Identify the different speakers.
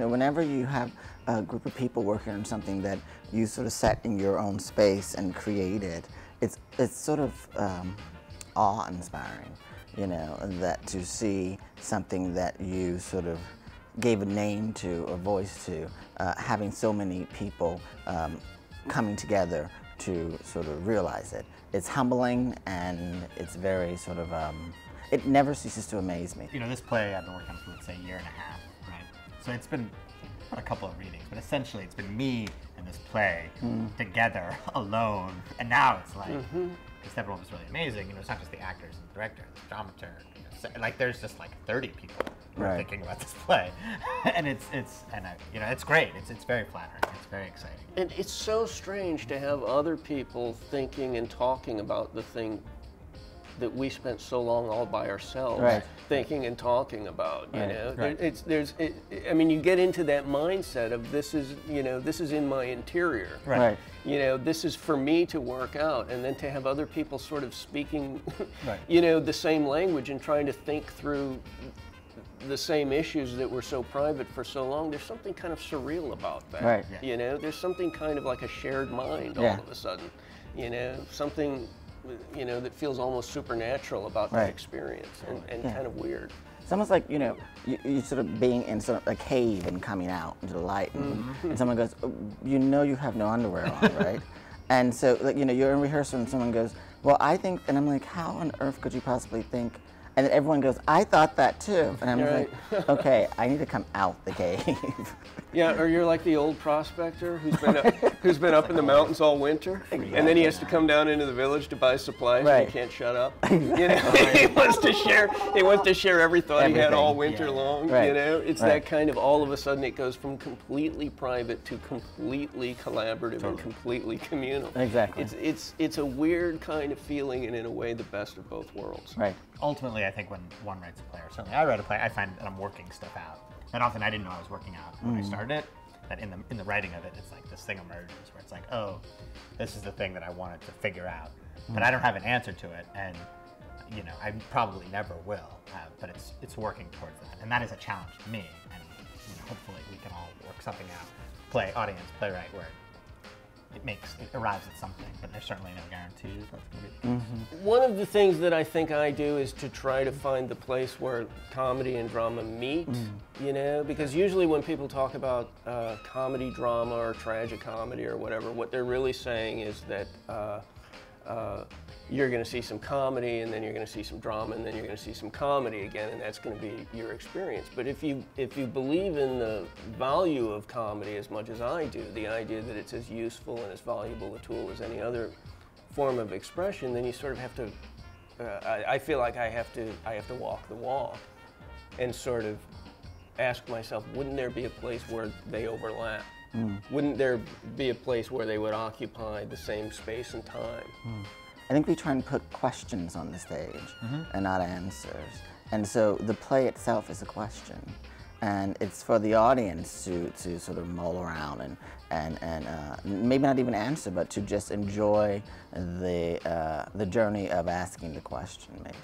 Speaker 1: know, whenever you have a group of people working on something that you sort of set in your own space and created, it's sort of awe-inspiring, you know, that to see something that you sort of gave a name to, a voice to, having so many people coming together to sort of realize it. It's humbling, and it's very sort of, it never ceases to amaze me.
Speaker 2: You know, this play I've been working on for, let's say, a year and a half, right? So it's been a couple of readings, but essentially it's been me and this play together, alone, and now it's like, because Steppenwolf is really amazing, you know, it's not just the actors and the director, the dramaturg, you know, like there's just like 30 people who are thinking about this play, and you know, it's great. It's very flattering. It's very exciting.
Speaker 3: And it's so strange to have other people thinking and talking about the thing that we spent so long all by ourselves thinking and talking about. You know, I mean, you get into that mindset of this is, you know, this is in my interior. You know, this is for me to work out, and then to have other people sort of speaking, you know, the same language and trying to think through the same issues that were so private for so long. There's something kind of surreal about that. You know, there's something kind of like a shared mind all of a sudden. You know, something, you know, that feels almost supernatural about that experience, and kind of weird.
Speaker 1: It's almost like, you know, you sort of being in sort of a cave and coming out into the light, and someone goes, oh, you know you have no underwear on, right? And so, like, you know, you're in rehearsal and someone goes, well, I think, and I'm like, how on earth could you possibly think? And then everyone goes, I thought that too. And I'm like, okay, I need to come out the cave.
Speaker 3: Yeah, or you're like the old prospector who's been up in the mountains all winter, and then he has to come down into the village to buy supplies, and he can't shut up. You know, he wants to share every thought he had all winter long. You know, it's that kind of, all of a sudden it goes from completely private to completely collaborative and completely communal. It's a weird kind of feeling, and in a way the best of both worlds.
Speaker 2: Ultimately, I think when one writes a play, or certainly I write a play, I find that I'm working stuff out. And often I didn't know I was working out when I started it. That in the writing of it, it's like this thing emerges where it's like, oh, this is the thing that I wanted to figure out, but I don't have an answer to it, and you know, I probably never will. But it's working towards that, and that is a challenge to me. And you know, hopefully we can all work something out, play audience, playwright, where it arrives at something, but there's certainly no guarantees that's going to be the case.
Speaker 3: One of the things that I think I do is to try to find the place where comedy and drama meet, you know, because usually when people talk about comedy drama or tragic comedy or whatever, what they're really saying is that you're going to see some comedy, and then you're going to see some drama, and then you're going to see some comedy again, and that's going to be your experience. But if you believe in the value of comedy as much as I do, the idea that it's as useful and as valuable a tool as any other form of expression, then you sort of have to, I feel like I have to walk the walk and sort of ask myself, wouldn't there be a place where they overlap? Wouldn't there be a place where they would occupy the same space and time?
Speaker 1: I think we try and put questions on the stage and not answers. And so the play itself is a question. And it's for the audience to sort of mull around and maybe not even answer, but to just enjoy the journey of asking the question, maybe.